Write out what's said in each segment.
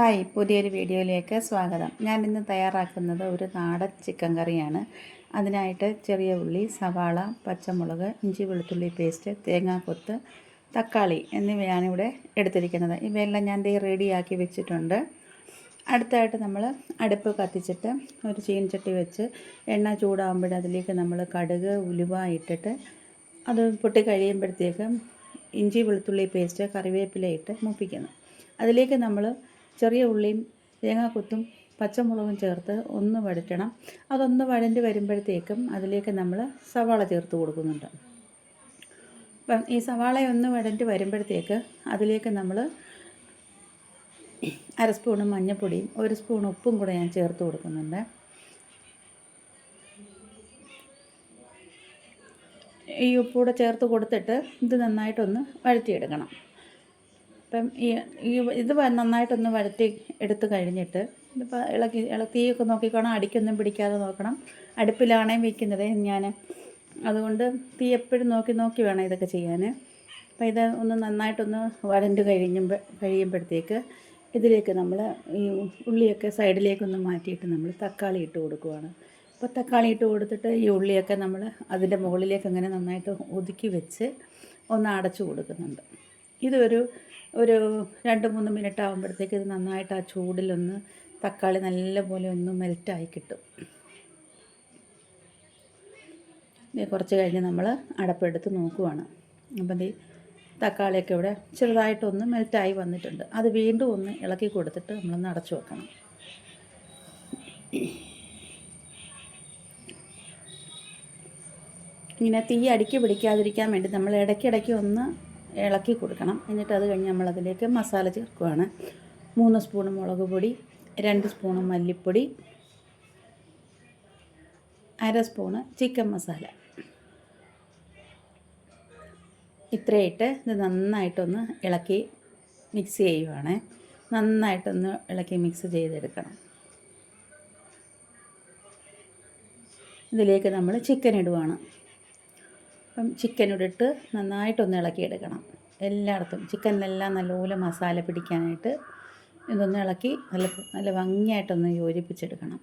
Hi, പുതിയൊരു വീഡിയോയിലേക്ക് സ്വാഗതം. ഞാൻ ഇന്ന് തയ്യാറാക്കുന്നത് ഒരു നാടൻ ചിക്കൻ കറിയാണ്. അതിനായിട്ട് ചെറിയ ഉള്ളി, സവാള, പച്ചമുളക്, ഇഞ്ചി വെളുത്തുള്ളി പേസ്റ്റ്, തേങ്ങാക്കൊത്ത്, തക്കാളി എന്നിവയാണ് ഇവിടെ എടുത്തിരിക്കുന്നത്. ഇവയെല്ലാം ഞാൻ റെഡിയാക്കി വെച്ചിട്ടുണ്ട്. അടുത്തായിട്ട് നമ്മൾ അടുപ്പ് കത്തിച്ചിട്ട് ഒരു ചീനച്ചട്ടി വെച്ച് എണ്ണ ചൂടാകുമ്പോൾ അതിലേക്ക് നമ്മൾ കടുക്, ഉലുവ ഇട്ടിട്ട് അത് പൊട്ടി കഴിയുമ്പോഴത്തേക്കും ഇഞ്ചി വെളുത്തുള്ളി പേസ്റ്റ്, കറിവേപ്പില ഇട്ട് മൂപ്പിക്കുന്നു. അതിലേക്ക് നമ്മൾ ചെറിയ ഉള്ളിയും തേങ്ങാക്കൊത്തും പച്ചമുളകും ചേർത്ത് ഒന്ന് വഴറ്റണം. അതൊന്ന് വഴണ്ടി വരുമ്പോഴത്തേക്കും അതിലേക്ക് നമ്മൾ സവാള ചേർത്ത് കൊടുക്കുന്നുണ്ട്. അപ്പം ഈ സവാളയൊന്ന് വഴണ്ടി വരുമ്പോഴത്തേക്ക് അതിലേക്ക് നമ്മൾ അര സ്പൂണ് മഞ്ഞൾപ്പൊടിയും 1 സ്പൂൺ ഉപ്പും കൂടെ ഞാൻ ചേർത്ത് കൊടുക്കുന്നുണ്ട്. ഈ ഉപ്പൂടെ ചേർത്ത് കൊടുത്തിട്ട് ഇത് നന്നായിട്ടൊന്ന് വഴറ്റിയെടുക്കണം. അപ്പം ഇത് നന്നായിട്ടൊന്ന് വഴറ്റി എടുത്ത് കഴിഞ്ഞിട്ട് ഇതിപ്പോൾ തീയൊക്കെ നോക്കിക്കോണം, അടിക്കൊന്നും പിടിക്കാതെ നോക്കണം. അടുപ്പിലാണേ വയ്ക്കുന്നത് ഞാൻ, അതുകൊണ്ട് തീ എപ്പോഴും നോക്കി വേണം ഇതൊക്കെ ചെയ്യാൻ. അപ്പോൾ ഇത് ഒന്ന് നന്നായിട്ടൊന്ന് വഴണ്ട് കഴിയുമ്പോഴത്തേക്ക് ഇതിലേക്ക് നമ്മൾ ഈ ഉള്ളിയൊക്കെ സൈഡിലേക്കൊന്ന് മാറ്റിയിട്ട് നമ്മൾ തക്കാളി ഇട്ട് കൊടുക്കുവാണ്. അപ്പോൾ തക്കാളി ഇട്ട് കൊടുത്തിട്ട് ഈ ഉള്ളിയൊക്കെ നമ്മൾ അതിൻ്റെ മുകളിലേക്ക് അങ്ങനെ നന്നായിട്ട് ഒതുക്കി വെച്ച് ഒന്ന് അടച്ചു കൊടുക്കുന്നുണ്ട്. ഇതൊരു 2-3 മിനിറ്റ് ആകുമ്പോഴത്തേക്ക് ഇത് നന്നായിട്ട് ആ ചൂടിലൊന്ന് തക്കാളി നല്ലപോലെ ഒന്ന് മെൽറ്റായി കിട്ടും. കുറച്ച് കഴിഞ്ഞ് നമ്മൾ അടപ്പെടുത്ത് നോക്കുവാണ്. അപ്പം ഈ തക്കാളിയൊക്കെ ഇവിടെ ചെറുതായിട്ടൊന്ന് മെൽറ്റായി വന്നിട്ടുണ്ട്. അത് വീണ്ടും ഒന്ന് ഇളക്കി കൊടുത്തിട്ട് നമ്മളൊന്ന് അടച്ചു വെക്കണം. ഇങ്ങനെ തീ അടുക്കി പിടിക്കാതിരിക്കാൻ വേണ്ടി നമ്മൾ ഇടയ്ക്കിടയ്ക്ക് ഒന്ന് ഇളക്കി കൊടുക്കണം. എന്നിട്ട് അത് കഴിഞ്ഞ് നമ്മളതിലേക്ക് മസാല ചേർക്കുകയാണ്. 3 സ്പൂൺ മുളക് പൊടി, 2 സ്പൂൺ മല്ലിപ്പൊടി, അര സ്പൂണ് ചിക്കൻ മസാല. ഇത്രയിട്ട് ഇത് നന്നായിട്ടൊന്ന് ഇളക്കി മിക്സ് ചെയ്യുവാണ്. നന്നായിട്ടൊന്ന് ഇളക്കി മിക്സ് ചെയ്തെടുക്കണം. ഇതിലേക്ക് നമ്മൾ ചിക്കൻ ഇടുവാണ്. അപ്പം ചിക്കൻ ഇട്ടിട്ട് നന്നായിട്ടൊന്ന് ഇളക്കിയെടുക്കണം. എല്ലായിടത്തും ചിക്കനിലെല്ലാം നല്ലപോലെ മസാല പിടിക്കാനായിട്ട് ഇതൊന്ന് ഇളക്കി നല്ല ഭംഗിയായിട്ടൊന്ന് യോജിപ്പിച്ചെടുക്കണം.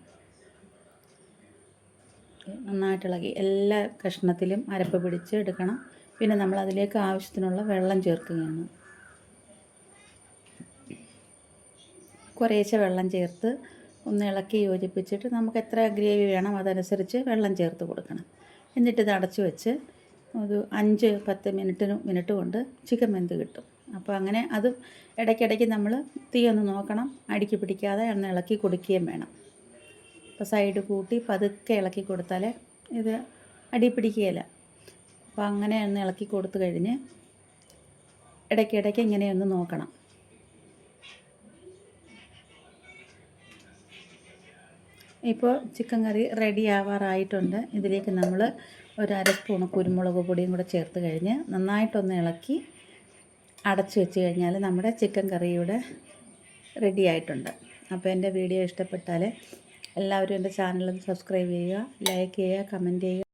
നന്നായിട്ട് ഇളക്കി എല്ലാ കഷ്ണത്തിലും അരപ്പ് പിടിച്ച് എടുക്കണം. പിന്നെ നമ്മൾ അതിലേക്ക് ആവശ്യത്തിനുള്ള വെള്ളം ചേർക്കുകയാണ്. കുറേശ്ശെ വെള്ളം ചേർത്ത് ഒന്ന് ഇളക്കി യോജിപ്പിച്ചിട്ട് നമുക്ക് എത്ര ഗ്രേവി വേണം അതനുസരിച്ച് വെള്ളം ചേർത്ത് കൊടുക്കണം. എന്നിട്ട് ഇത് അടച്ചു വെച്ച് ഒരു 5-10 മിനിറ്റ് കൊണ്ട് ചിക്കൻ വെന്ത് കിട്ടും. അപ്പോൾ അങ്ങനെ അത് ഇടയ്ക്കിടയ്ക്ക് നമ്മൾ തീ ഒന്ന് നോക്കണം, അടിക്ക് പിടിക്കാതെ ഒന്ന് ഇളക്കി കൊടുക്കുകയും വേണം. അപ്പോൾ സൈഡ് കൂട്ടി പതുക്കെ ഇളക്കി കൊടുത്താൽ ഇത് അടി പിടിക്കുകയില്ല. അപ്പോൾ അങ്ങനെ ഒന്ന് ഇളക്കി കൊടുത്തു കഴിഞ്ഞ് ഇടയ്ക്കിടയ്ക്ക് ഇങ്ങനെയൊന്ന് നോക്കണം. ഇപ്പോൾ ചിക്കൻ കറി റെഡി ആവാറായിട്ടുണ്ട്. ഇതിലേക്ക് നമ്മൾ ഒരു അര സ്പൂൺ കുരുമുളക് പൊടിയും കൂടെ ചേർത്ത് കഴിഞ്ഞ് നന്നായിട്ടൊന്ന് ഇളക്കി അടച്ചു വെച്ച് കഴിഞ്ഞാൽ നമ്മുടെ ചിക്കൻ കറി ഇവിടെ റെഡി ആയിട്ടുണ്ട്. അപ്പോൾ എൻ്റെ വീഡിയോ ഇഷ്ടപ്പെട്ടാൽ എല്ലാവരും എൻ്റെ ചാനൽ സബ്സ്ക്രൈബ് ചെയ്യുക, ലൈക്ക് ചെയ്യുക, കമൻറ്റ് ചെയ്യുക.